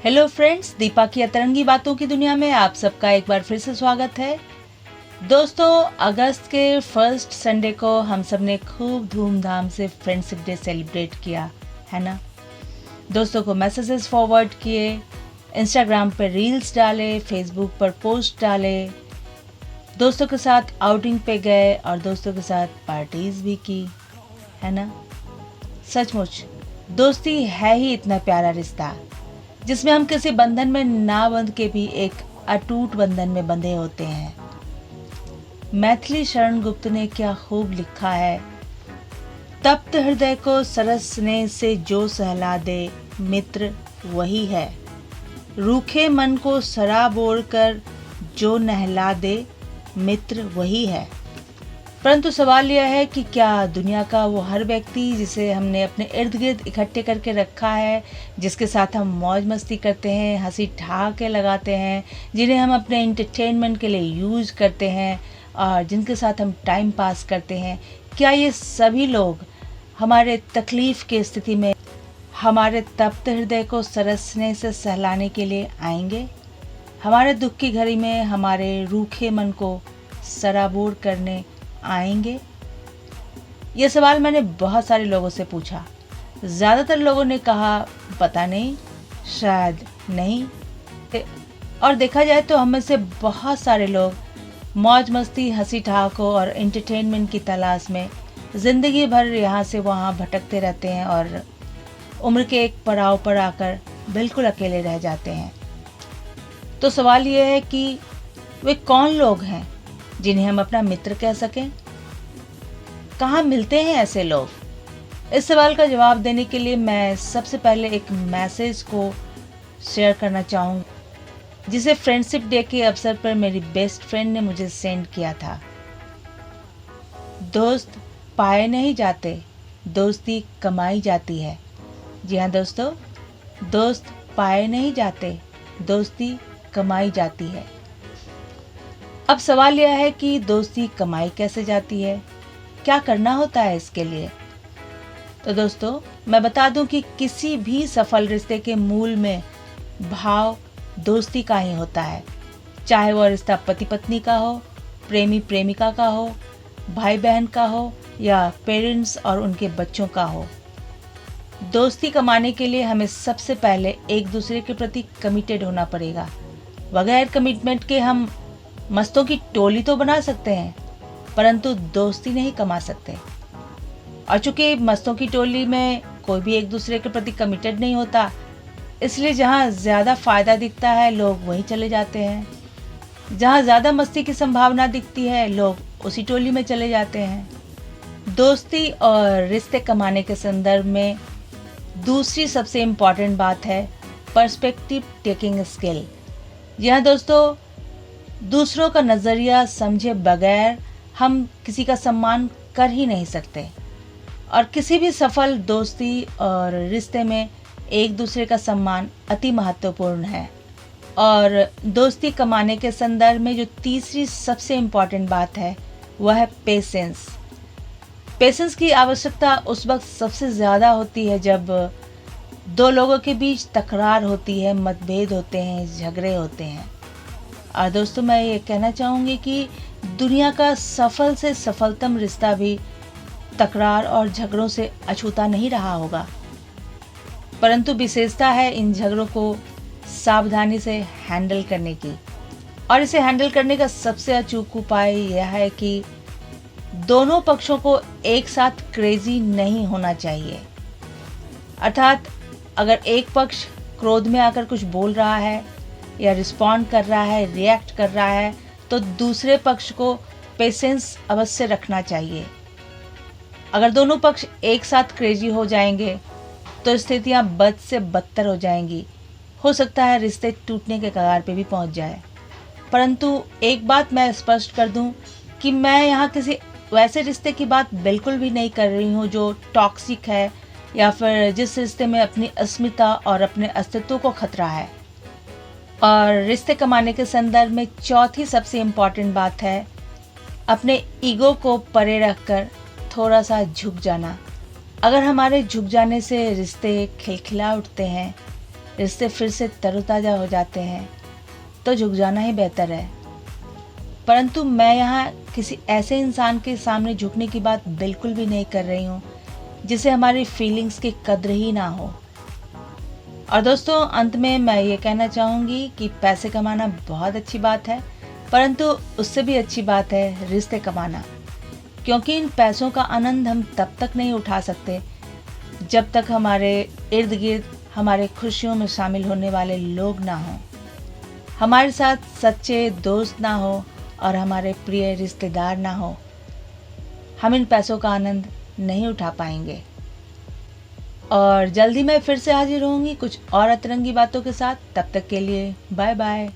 Hello friends, Deepa की अतरंगी बातों की दुनिया में आप सबका एक बार फिर से स्वागत है। दोस्तों, अगस्त के फर्स्ट संडे को हम सब ने खूब धूमधाम से फ्रेंडशिप डे सेलिब्रेट किया, है ना। दोस्तों को मैसेजेस फॉरवर्ड किए, इंस्टाग्राम पर रील्स डाले, फेसबुक पर पोस्ट डाले, दोस्तों के साथ आउटिंग पे गए और दोस्तों के साथ पार्टीज भी की, है ना। सचमुच दोस्ती है ही इतना प्यारा रिश्ता जिसमें हम किसी बंधन में ना बंध के भी एक अटूट बंधन में बंधे होते हैं। मैथिली शरण गुप्त ने क्या खूब लिखा है, तप्त हृदय को सरस स्नेह से जो सहला दे, मित्र वही है। रूखे मन को शराब ओढ़ कर जो नहला दे, मित्र वही है। परंतु सवाल यह है कि क्या दुनिया का वो हर व्यक्ति जिसे हमने अपने इर्द गिर्द इकट्ठे करके रखा है, जिसके साथ हम मौज मस्ती करते हैं, हंसी ठहाके लगाते हैं, जिन्हें हम अपने एंटरटेनमेंट के लिए यूज़ करते हैं और जिनके साथ हम टाइम पास करते हैं, क्या ये सभी लोग हमारे तकलीफ़ की स्थिति में हमारे तप्त हृदय को सरसने से सहलाने के लिए आएंगे? हमारे दुख की घड़ी में हमारे रूखे मन को सराबोर करने आएंगे? ये सवाल मैंने बहुत सारे लोगों से पूछा। ज़्यादातर लोगों ने कहा पता नहीं, शायद नहीं। और देखा जाए तो हम में से बहुत सारे लोग मौज मस्ती, हंसी ठहाकों और एंटरटेनमेंट की तलाश में ज़िंदगी भर यहाँ से वहाँ भटकते रहते हैं और उम्र के एक पड़ाव पर आकर बिल्कुल अकेले रह जाते हैं। तो सवाल ये है कि वे कौन लोग हैं जिन्हें हम अपना मित्र कह सकें? कहाँ मिलते हैं ऐसे लोग? इस सवाल का जवाब देने के लिए मैं सबसे पहले एक मैसेज को शेयर करना चाहूँगी जिसे फ्रेंडशिप डे के अवसर पर मेरी बेस्ट फ्रेंड ने मुझे सेंड किया था। दोस्त पाए नहीं जाते, दोस्ती कमाई जाती है। जी हाँ दोस्तों, दोस्त पाए नहीं जाते, दोस्ती कमाई जाती है। अब सवाल यह है कि दोस्ती कमाई कैसे जाती है, क्या करना होता है इसके लिए? तो दोस्तों, मैं बता दूं कि किसी भी सफल रिश्ते के मूल में भाव दोस्ती का ही होता है। चाहे वह रिश्ता पति पत्नी का हो, प्रेमी प्रेमिका का हो, भाई बहन का हो या पेरेंट्स और उनके बच्चों का हो। दोस्ती कमाने के लिए हमें सबसे पहले एक दूसरे के प्रति कमिटेड होना पड़ेगा। बगैर कमिटमेंट के हम मस्तों की टोली तो बना सकते हैं, परंतु दोस्ती नहीं कमा सकते। और चूंकि मस्तों की टोली में कोई भी एक दूसरे के प्रति कमिटेड नहीं होता, इसलिए जहाँ ज़्यादा फ़ायदा दिखता है लोग वहीं चले जाते हैं। जहाँ ज़्यादा मस्ती की संभावना दिखती है लोग उसी टोली में चले जाते हैं। दोस्ती और रिश्ते कमाने के संदर्भ में दूसरी सबसे इम्पॉर्टेंट बात है पर्सपेक्टिव टेकिंग स्किल। यह दोस्तों, दूसरों का नज़रिया समझे बगैर हम किसी का सम्मान कर ही नहीं सकते। और किसी भी सफल दोस्ती और रिश्ते में एक दूसरे का सम्मान अति महत्वपूर्ण है। और दोस्ती कमाने के संदर्भ में जो तीसरी सबसे इम्पॉर्टेंट बात है वह है पेशेंस। पेशेंस की आवश्यकता उस वक्त सबसे ज़्यादा होती है जब दो लोगों के बीच तकरार होती है, मतभेद होते हैं, झगड़े होते हैं। और दोस्तों, मैं ये कहना चाहूँगी कि दुनिया का सफल से सफलतम रिश्ता भी तकरार और झगड़ों से अछूता नहीं रहा होगा, परंतु विशेषता है इन झगड़ों को सावधानी से हैंडल करने की। और इसे हैंडल करने का सबसे अचूक उपाय यह है कि दोनों पक्षों को एक साथ क्रेजी नहीं होना चाहिए। अर्थात अगर एक पक्ष क्रोध में आकर कुछ बोल रहा है या रिस्पॉन्ड कर रहा है, रिएक्ट कर रहा है, तो दूसरे पक्ष को पेशेंस अवश्य रखना चाहिए। अगर दोनों पक्ष एक साथ क्रेजी हो जाएंगे तो स्थितियां बद से बदतर हो जाएंगी। हो सकता है रिश्ते टूटने के कगार पे भी पहुंच जाए। परंतु एक बात मैं स्पष्ट कर दूं कि मैं यहाँ किसी वैसे रिश्ते की बात बिल्कुल भी नहीं कर रही हूँ जो टॉक्सिक है या फिर जिस रिश्ते में अपनी अस्मिता और अपने अस्तित्व को खतरा है। और रिश्ते कमाने के संदर्भ में चौथी सबसे इम्पॉर्टेंट बात है अपने ईगो को परे रखकर थोड़ा सा झुक जाना। अगर हमारे झुक जाने से रिश्ते खिलखिला उठते हैं, रिश्ते फिर से तरोताज़ा हो जाते हैं तो झुक जाना ही बेहतर है। परंतु मैं यहाँ किसी ऐसे इंसान के सामने झुकने की बात बिल्कुल भी नहीं कर रही हूँ जिसे हमारी फीलिंग्स की कद्र ही ना हो। और दोस्तों, अंत में मैं ये कहना चाहूँगी कि पैसे कमाना बहुत अच्छी बात है, परंतु उससे भी अच्छी बात है रिश्ते कमाना, क्योंकि इन पैसों का आनंद हम तब तक नहीं उठा सकते जब तक हमारे इर्द गिर्द हमारे खुशियों में शामिल होने वाले लोग ना हों, हमारे साथ सच्चे दोस्त ना हो और हमारे प्रिय रिश्तेदार ना हो। हम इन पैसों का आनंद नहीं उठा पाएंगे। और जल्दी मैं फिर से हाजिर होंगी कुछ और अतरंगी बातों के साथ। तब तक के लिए बाय बाय।